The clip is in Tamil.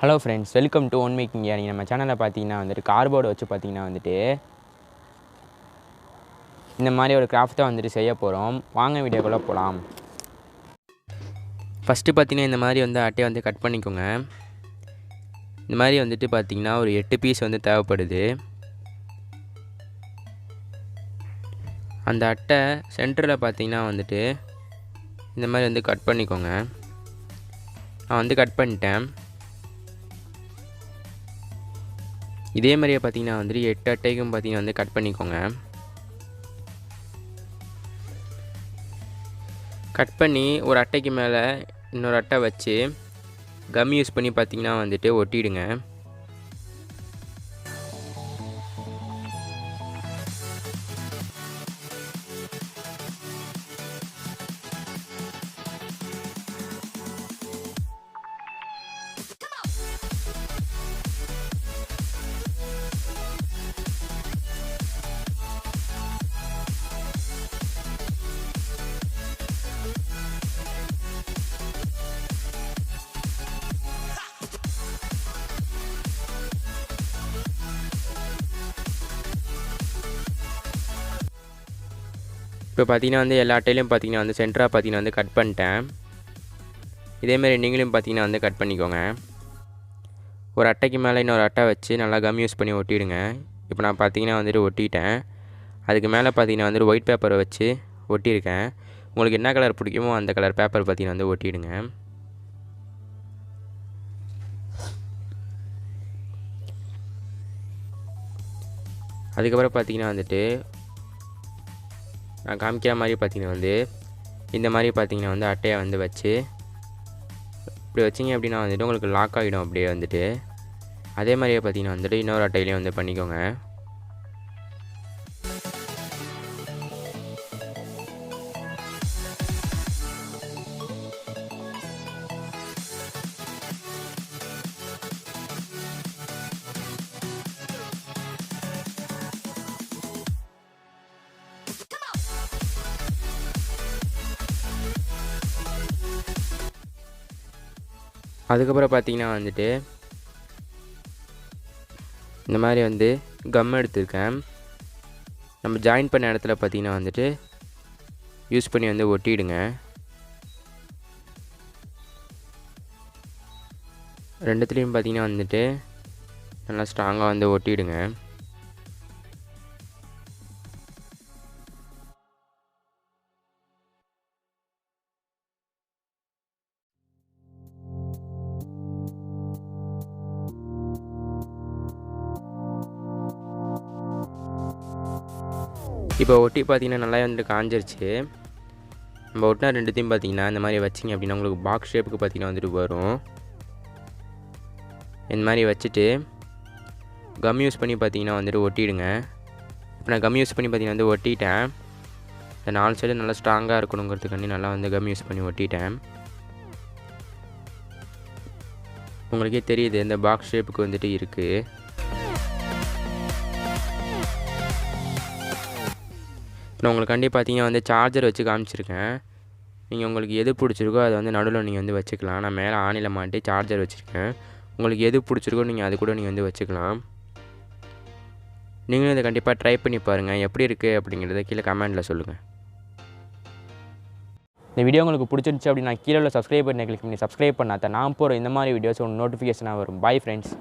Hello friends, welcome to one making. நீங்கள் நம்ம சேனலில் பார்த்தீங்கன்னா வந்துட்டு கார்போர்டு வச்சு பார்த்தீங்கன்னா வந்துட்டு இந்த மாதிரி ஒரு கிராஃப்ட் தான் வந்துட்டு செய்ய போகிறோம். வாங்க வீடியோக்குள்ளே போகலாம். ஃபஸ்ட்டு பார்த்தீங்கன்னா இந்த மாதிரி வந்து அட்டையை வந்து கட் பண்ணிக்கோங்க. இந்த மாதிரி வந்துட்டு பார்த்தீங்கன்னா ஒரு 8 பீஸ் வந்து தேவைப்படுது. அந்த அட்டை சென்டரில் பார்த்தீங்கன்னா வந்துட்டு இந்த மாதிரி வந்து கட் பண்ணிக்கோங்க. நான் வந்து கட் பண்ணிட்டேன். இதே மாதிரியே பார்த்தீங்கன்னா வந்துட்டு 8 அட்டைக்கும் பார்த்தீங்கன்னா வந்து கட் பண்ணிக்கோங்க. கட் பண்ணி ஒரு அட்டைக்கு மேலே இன்னொரு அட்டை வச்சு கம் யூஸ் பண்ணி பார்த்தீங்கன்னா வந்துட்டு ஒட்டிடுங்க. இப்போ பார்த்தீங்கன்னா வந்து எல்லா அட்டையிலையும் பார்த்தீங்கன்னா வந்து சென்டராக பார்த்தீங்கன்னா வந்து கட் பண்ணிட்டேன். இதேமாதிரி நீங்களும் பார்த்தீங்கன்னா வந்து கட் பண்ணிக்கோங்க. ஒரு அட்டைக்கு மேலே இன்னொரு அட்டை வச்சு நல்லா கம் யூஸ் பண்ணி ஒட்டிடுங்க. இப்போ நான் பார்த்தீங்கன்னா வந்துட்டு ஒட்டிட்டேன். அதுக்கு மேலே பார்த்தீங்கன்னா வந்துட்டு ஒயிட் பேப்பரை வச்சு ஒட்டியிருக்கேன். உங்களுக்கு என்ன கலர் பிடிக்குமோ அந்த கலர் பேப்பர் பார்த்தீங்கன்னா வந்து ஒட்டிடுங்க. அதுக்கப்புறம் பார்த்தீங்கன்னா வந்துட்டு நான் காமிக்கிற மாதிரி பார்த்தீங்கன்னா வந்து இந்த மாதிரி பார்த்தீங்கன்னா வந்து அட்டையை வந்து வச்சு இப்படி வச்சிங்க அப்படின்னா வந்துட்டு உங்களுக்கு லாக் ஆகிடும். அப்படியே வந்துட்டு அதே மாதிரியே பார்த்தீங்கன்னா வந்துட்டு இன்னொரு அட்டையிலையும் வந்து பண்ணிக்கோங்க. அதுக்கப்புறம் பார்த்தீங்கன்னா வந்துட்டு இந்த மாதிரி வந்து கம் எடுத்துருக்கேன். நம்ம ஜாயின் பண்ண இடத்துல பார்த்தீங்கன்னா வந்துட்டு யூஸ் பண்ணி வந்து ஒட்டிடுங்க. ரெண்டுத்துலேயும் பார்த்தீங்கன்னா வந்துட்டு நல்லா ஸ்ட்ராங்காக வந்து ஒட்டிடுங்க. இப்போ ஒட்டி பார்த்தீங்கன்னா நல்லா வந்துட்டு காஞ்சிருச்சு. நம்ம ஒட்டினா ரெண்டுத்தையும் பார்த்தீங்கன்னா இந்த மாதிரி வச்சிங்க அப்படின்னா உங்களுக்கு பாக்ஸ் ஷேப்புக்கு பார்த்தீங்கன்னா வந்துட்டு வரும். இந்த மாதிரி வச்சுட்டு கம் யூஸ் பண்ணி பார்த்தீங்கன்னா வந்துட்டு ஒட்டிடுங்க. இப்போ நான் கம் யூஸ் பண்ணி பார்த்தீங்கன்னா வந்து ஒட்டிட்டேன். இந்த 4 சைடு நல்லா ஸ்ட்ராங்காக இருக்கணுங்கிறதுக்காண்டி நல்லா வந்து கம் யூஸ் பண்ணி ஒட்டிட்டேன். உங்களுக்கே தெரியுது இந்த பாக்ஸ் ஷேப்புக்கு வந்துட்டு இருக்குது. நான் உங்களுக்காண்டி பார்த்தீங்கன்னா வந்து சார்ஜர் வச்சு காமிச்சிருக்கேன். நீங்கள் உங்களுக்கு எது பிடிச்சிருக்கோ அதை வந்து நடுவில் நீங்கள் வந்து வச்சுக்கலாம். நான் மேலே ஆணியில் மாட்டி சார்ஜர் வச்சுருக்கேன். உங்களுக்கு எது பிடிச்சிருக்கோ நீங்கள் அது கூட நீங்கள் வந்து வச்சுக்கலாம். நீங்களும் இதை கண்டிப்பாக ட்ரை பண்ணி பாருங்கள். எப்படி இருக்குது அப்படிங்கிறத கீழே கமெண்ட்டில் சொல்லுங்கள். இந்த வீடியோ உங்களுக்கு பிடிச்சிருந்துச்சு அப்படின்னா கீழே உள்ள சப்ஸ்கிரைப் பட்டனை கிளிக் பண்ணி சப்ஸ்கிரைப் பண்ணாத நான் போகிற இந்த மாதிரி வீடியோஸ் உங்களுக்கு நோட்டிஃபிகேஷனாக வரும். Bye friends.